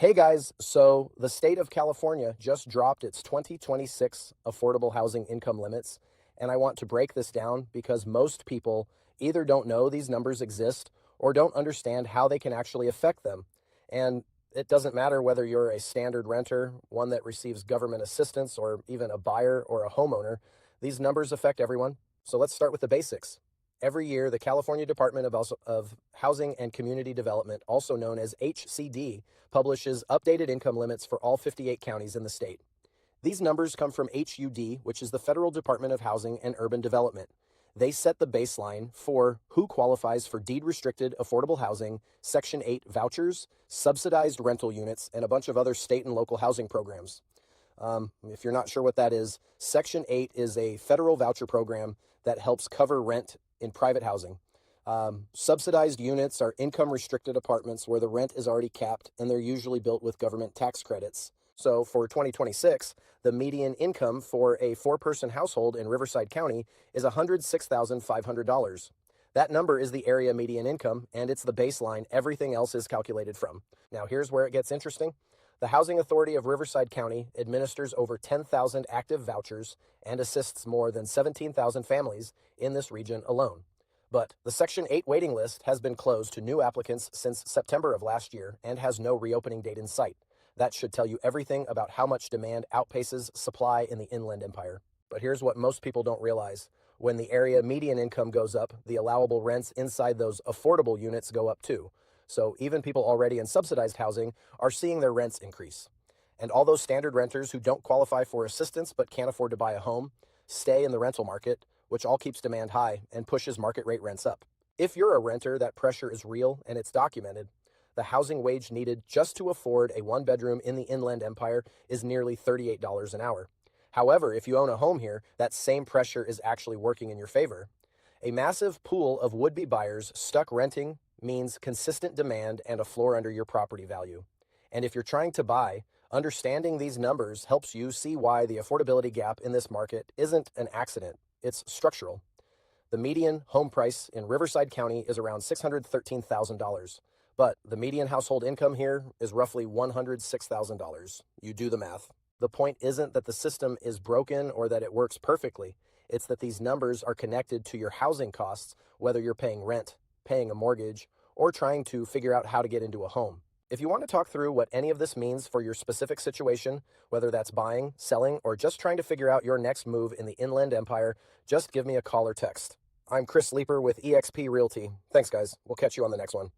Hey guys, so the state of California just dropped its 2026 affordable housing income limits, and I want to break this down because most people either don't know these numbers exist or don't understand how they can actually affect them. And it doesn't matter whether you're a standard renter, one that receives government assistance, or even a buyer or a homeowner, these numbers affect everyone. So let's start with the basics. Every year, the California Department of Housing and Community Development, also known as HCD, publishes updated income limits for all 58 counties in the state. These numbers come from HUD, which is the Federal Department of Housing and Urban Development. They set the baseline for who qualifies for deed-restricted affordable housing, Section 8 vouchers, subsidized rental units, and a bunch of other state and local housing programs. If you're not sure what that is, Section 8 is a federal voucher program that helps cover rent in private housing. Subsidized units are income-restricted apartments where the rent is already capped and they're usually built with government tax credits. So for 2026, the median income for a four-person household in Riverside County is $106,500. That number is the area median income, and it's the baseline everything else is calculated from. Now, here's where it gets interesting. The Housing Authority of Riverside County administers over 10,000 active vouchers and assists more than 17,000 families in this region alone. But the Section 8 waiting list has been closed to new applicants since September of last year and has no reopening date in sight. That should tell you everything about how much demand outpaces supply in the Inland Empire. But here's what most people don't realize. When the area median income goes up, the allowable rents inside those affordable units go up too. So even people already in subsidized housing are seeing their rents increase. And all those standard renters who don't qualify for assistance but can't afford to buy a home stay in the rental market, which all keeps demand high and pushes market rate rents up. If you're a renter, that pressure is real and it's documented. The housing wage needed just to afford a one-bedroom in the Inland Empire is nearly $38 an hour. However, if you own a home here, that same pressure is actually working in your favor. A massive pool of would-be buyers stuck renting means consistent demand and a floor under your property value. And if you're trying to buy, understanding these numbers helps you see why the affordability gap in this market isn't an accident, it's structural. The median home price in Riverside County is around $613,000, but the median household income here is roughly $106,000. You do the math. The point isn't that the system is broken or that it works perfectly. It's that these numbers are connected to your housing costs, whether you're paying rent, paying a mortgage, or trying to figure out how to get into a home. If you want to talk through what any of this means for your specific situation, whether that's buying, selling, or just trying to figure out your next move in the Inland Empire, just give me a call or text. I'm Chris Leeper with eXp Realty. Thanks, guys. We'll catch you on the next one.